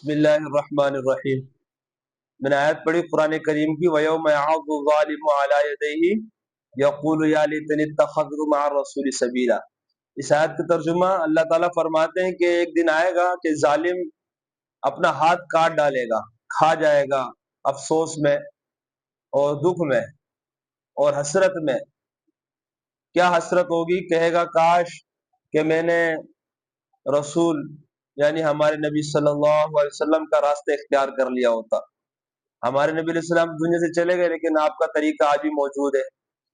بسم اللہ الرحمن الرحیم۔ میں نے آیت پڑھی قرآن کریم کی، وَيَوْمَ يَعَضُّ الظَّالِمُ عَلَى يَدَيْهِ يَقُولُ يَا لَيْتَنِي اتَّخَذْتُ مَعَ الرَّسُولِ سَبِيلًا۔ اس آیت کا ترجمہ اللہ تعالیٰ فرماتے ہیں کہ ایک دن آئے گا کہ ظالم اپنا ہاتھ کاٹ ڈالے گا، کھا جائے گا افسوس میں اور دکھ میں اور حسرت میں۔ کیا حسرت ہوگی؟ کہے گا کاش کہ میں نے رسول یعنی ہمارے نبی صلی اللہ علیہ وسلم کا راستہ اختیار کر لیا ہوتا۔ ہمارے نبی علیہ السلام دنیا سے چلے گئے، لیکن آپ کا طریقہ آج بھی موجود ہے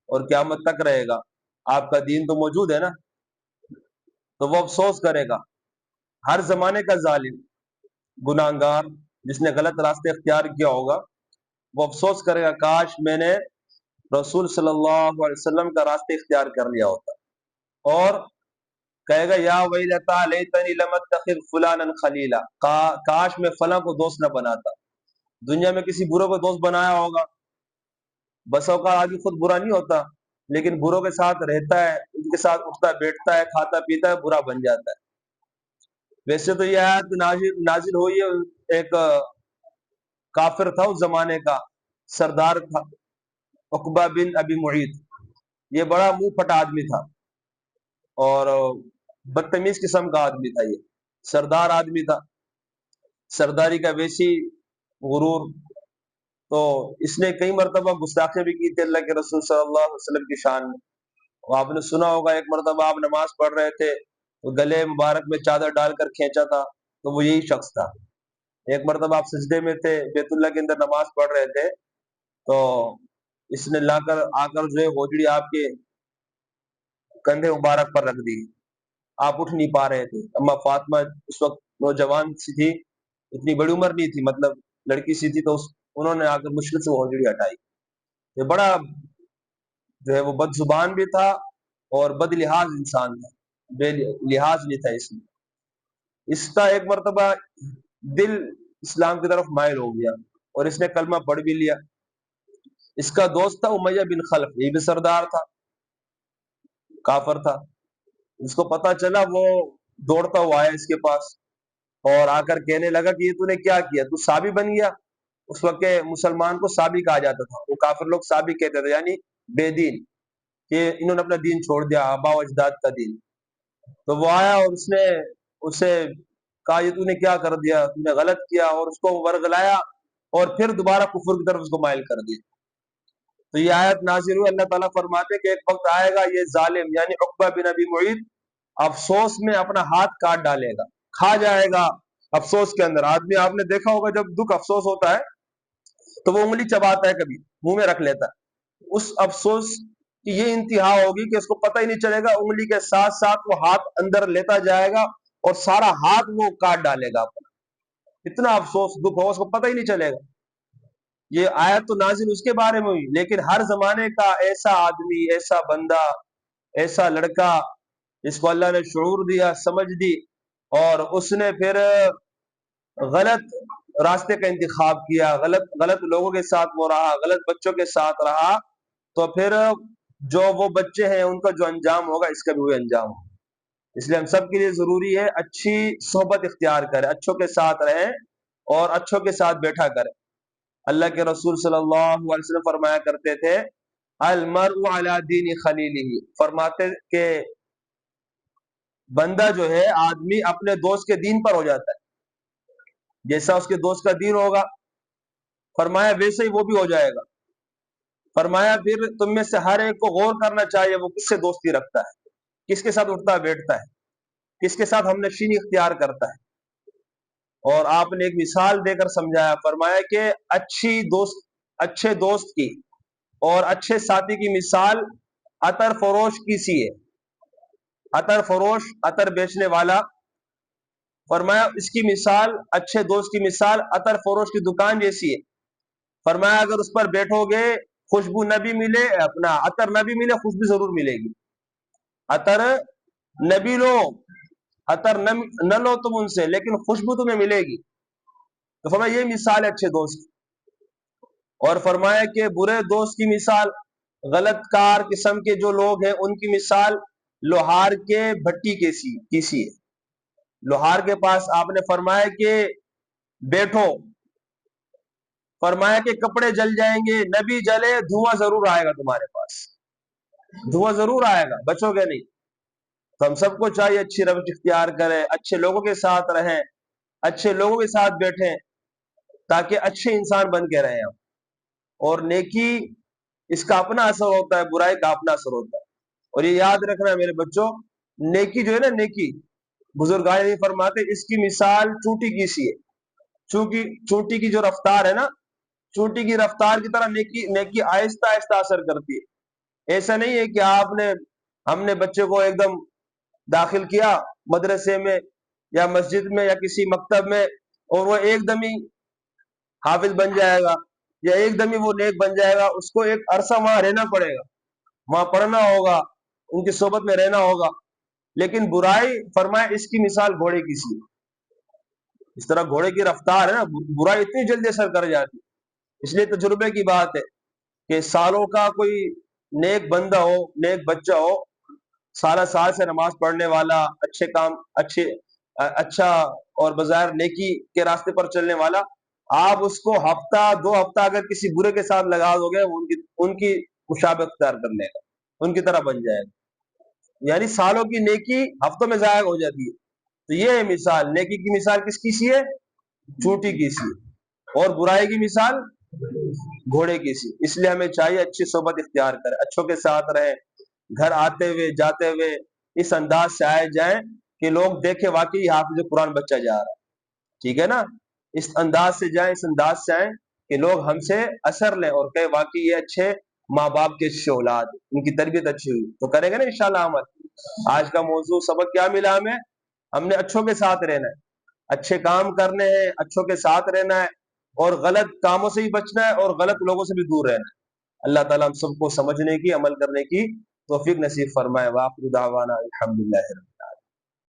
اور قیامت تک رہے گا۔ آپ کا دین تو موجود ہے نا، تو وہ افسوس کرے گا۔ ہر زمانے کا ظالم، گناہگار، جس نے غلط راستے اختیار کیا ہوگا، وہ افسوس کرے گا کاش میں نے رسول صلی اللہ علیہ وسلم کا راستہ اختیار کر لیا ہوتا، اور کہے گا یا ویلتا لیتنی لم اتخذ فلانا خلیلا، کاش میں فلاں کو دوست نہ بناتا۔ دنیا میں کسی برے کو دوست بنایا ہوگا، بس اوقات آدمی خود برا نہیں ہوتا، لیکن بروں کے ساتھ رہتا ہے، ان کے ساتھ اٹھتا بیٹھتا ہے، کھاتا پیتا ہے، برا بن جاتا ہے۔ ویسے تو یہ آیت نازل ہوئی ہے، ایک کافر تھا اس زمانے کا، سردار تھا، عقبہ بن ابی معیط۔ یہ بڑا منہ پھٹا آدمی تھا اور بدتمیز قسم کا آدمی تھا، یہ سردار آدمی تھا، سرداری کا ویسی غرور۔ تو اس نے کئی مرتبہ گستاخی بھی کی تھی اللہ کے رسول صلی اللہ علیہ وسلم کی شان میں۔ اور آپ نے سنا ہوگا ایک مرتبہ آپ نماز پڑھ رہے تھے تو گلے مبارک میں چادر ڈال کر کھینچا تھا، تو وہ یہی شخص تھا۔ ایک مرتبہ آپ سجدے میں تھے، بیت اللہ کے اندر نماز پڑھ رہے تھے، تو اس نے آ کر جو ہے ہوجڑی آپ کے کندھے مبارک پر رکھ دی۔ آپ اٹھ نہیں پا رہے تھے۔ اما فاطمہ اس وقت نوجوان سی تھی، اتنی بڑی عمر نہیں تھی، مطلب لڑکی سی تھی، تو انہوں نے آ کر مشکل سے وہ ہوجڑی ہٹائی۔ یہ بڑا جو ہے وہ بد زبان بھی تھا اور بد لحاظ انسان تھا، بے لحاظ نہیں تھا اس میں۔ اس کا ایک مرتبہ دل اسلام کی طرف مائل ہو گیا اور اس نے کلمہ پڑھ بھی لیا۔ اس کا دوست تھا امیہ بن خلف، یہ بھی سردار تھا، کافر تھا۔ اس کو پتا چلا، وہ دوڑتا ہوا آیا اس کے پاس اور آ کر کہنے لگا کہ یہ تو نے کیا کیا، تو صابی بن گیا۔ اس وقت کے مسلمان کو صابی کہا جاتا تھا، وہ کافر لوگ صابی کہتے تھے، یعنی بے دین، کہ انہوں نے اپنا دین چھوڑ دیا، آبا و اجداد کا دین۔ تو وہ آیا اور اس نے اسے کہا یہ تو نے کیا کر دیا، تو نے غلط کیا، اور اس کو ورغلایا اور پھر دوبارہ کفر کی طرف اس کو مائل کر دیا۔ تو یہ آیت نازل ہوئی، اللہ تعالیٰ فرماتے ہیں کہ ایک وقت آئے گا یہ ظالم یعنی عقبہ بن ابی معیط افسوس میں اپنا ہاتھ کاٹ ڈالے گا، کھا جائے گا افسوس کے اندر۔ آدمی آپ نے دیکھا ہوگا جب دکھ افسوس ہوتا ہے تو وہ انگلی چباتا ہے، کبھی منہ میں رکھ لیتا ہے۔ اس افسوس کی یہ انتہا ہوگی کہ اس کو پتہ ہی نہیں چلے گا، انگلی کے ساتھ ساتھ وہ ہاتھ اندر لیتا جائے گا اور سارا ہاتھ وہ کاٹ ڈالے گا اپنا۔ اتنا افسوس دکھ ہوگا، اس کو پتہ ہی نہیں چلے گا۔ یہ آیت تو نازل اس کے بارے میں ہوئی، لیکن ہر زمانے کا ایسا آدمی، ایسا بندہ، ایسا لڑکا جس کو اللہ نے شعور دیا، سمجھ دی، اور اس نے پھر غلط راستے کا انتخاب کیا، غلط لوگوں کے ساتھ وہ رہا، غلط بچوں کے ساتھ رہا، تو پھر جو وہ بچے ہیں ان کا جو انجام ہوگا اس کا بھی وہی انجام ہوگا۔ اس لیے ہم سب کے لیے ضروری ہے اچھی صحبت اختیار کریں، اچھوں کے ساتھ رہیں اور اچھوں کے ساتھ بیٹھا کریں۔ اللہ کے رسول صلی اللہ علیہ وسلم فرمایا کرتے تھے المرء علی دین خلیلہ، فرماتے کہ بندہ جو ہے، آدمی اپنے دوست کے دین پر ہو جاتا ہے، جیسا اس کے دوست کا دین ہوگا فرمایا ویسے ہی وہ بھی ہو جائے گا۔ فرمایا پھر تم میں سے ہر ایک کو غور کرنا چاہیے وہ کس سے دوستی رکھتا ہے، کس کے ساتھ اٹھتا بیٹھتا ہے، کس کے ساتھ ہم نشینی اختیار کرتا ہے۔ اور آپ نے ایک مثال دے کر سمجھایا، فرمایا کہ اچھے دوست کی اور اچھے ساتھی کی مثال عطر فروش کی سی ہے۔ عطر فروش، عطر بیچنے والا، فرمایا اس کی مثال، اچھے دوست کی مثال عطر فروش کی دکان جیسی ہے۔ فرمایا اگر اس پر بیٹھو گے، خوشبو نہ بھی ملے، اپنا عطر نہ بھی ملے، خوشبو ضرور ملے گی۔ عطر نہ بھی لو، عطر نہ لو تم ان سے، لیکن خوشبو تمہیں ملے گی۔ تو فرمایا یہ مثال ہے اچھے دوست کی۔ اور فرمایا کہ برے دوست کی مثال، غلط کار قسم کے جو لوگ ہیں ان کی مثال لوہار کے بھٹی کی سی ہے۔ لوہار کے پاس آپ نے فرمایا کہ بیٹھو، فرمایا کہ کپڑے جل جائیں گے، نبی جلے، دھواں ضرور آئے گا تمہارے پاس، دھواں ضرور آئے گا، بچو گے نہیں۔ تو ہم سب کو چاہیے اچھی روش اختیار کریں، اچھے لوگوں کے ساتھ رہیں، اچھے لوگوں کے ساتھ بیٹھیں، تاکہ اچھے انسان بن کے رہیں ہم۔ اور نیکی اس کا اپنا اثر ہوتا ہے، برائی کا اپنا اثر ہوتا ہے۔ اور یہ یاد رکھنا میرے بچوں، نیکی جو ہے نا، نیکی بزرگان یہ فرماتے اس کی مثال چونٹی کی سی ہے۔ چونٹی کی جو رفتار ہے نا، چونٹی کی رفتار کی طرح نیکی آہستہ آہستہ اثر کرتی ہے۔ ایسا نہیں ہے کہ ہم نے بچے کو ایک دم داخل کیا مدرسے میں یا مسجد میں یا کسی مکتب میں، اور وہ ایک دم ہی حافظ بن جائے گا یا ایک دم ہی وہ نیک بن جائے گا۔ اس کو ایک عرصہ وہاں رہنا پڑے گا، وہاں پڑھنا ہوگا، ان کی صحبت میں رہنا ہوگا۔ لیکن برائی فرمائے اس کی مثال گھوڑے کی سی، اس طرح گھوڑے کی رفتار ہے نا، برائی اتنی جلدی اثر کر جاتی۔ اس لیے تجربے کی بات ہے کہ سالوں کا کوئی نیک بندہ ہو، نیک بچہ ہو، سالہ سال سے نماز پڑھنے والا، اچھے کام، اچھا اور بظاہر نیکی کے راستے پر چلنے والا، آپ اس کو ہفتہ دو ہفتہ اگر کسی برے کے ساتھ لگا دو گے، ان کی مشابہت اختیار کر لے گا، ان کی طرح بن جائے گا۔ یعنی سالوں کی نیکی ہفتوں میں ضائع ہو جاتی ہے۔ تو یہ ہے مثال، نیکی کی مثال کس کی سی ہے؟ چونٹی کی سی، اور برائی کی مثال گھوڑے کی سی۔ اس لیے ہمیں چاہیے اچھی صحبت اختیار کریں، اچھوں کے ساتھ رہیں، گھر آتے ہوئے جاتے ہوئے اس انداز سے آئے جائیں کہ لوگ دیکھیں واقعی حافظ قرآن بچہ جا رہا ہے، ٹھیک ہے نا؟ اس انداز سے جائیں، اس انداز سے آئیں کہ لوگ ہم سے اثر لیں اور کہ واقعی یہ اچھے ماں باپ کے اچھے اولاد، ان کی تربیت اچھی ہوئی، تو کریں گے نا انشاءاللہ عمل۔ آج کا موضوع سبق کیا ملا ہم نے اچھوں کے ساتھ رہنا ہے، اچھے کام کرنے ہیں، اچھوں کے ساتھ رہنا ہے، اور غلط کاموں سے بھی بچنا ہے، اور غلط لوگوں سے بھی دور رہنا ہے۔ اللہ تعالیٰ ہم سب کو سمجھنے کی، عمل کرنے کی توفیق نصیب فرمائے۔ وآخر دعوانا الحمدللہ۔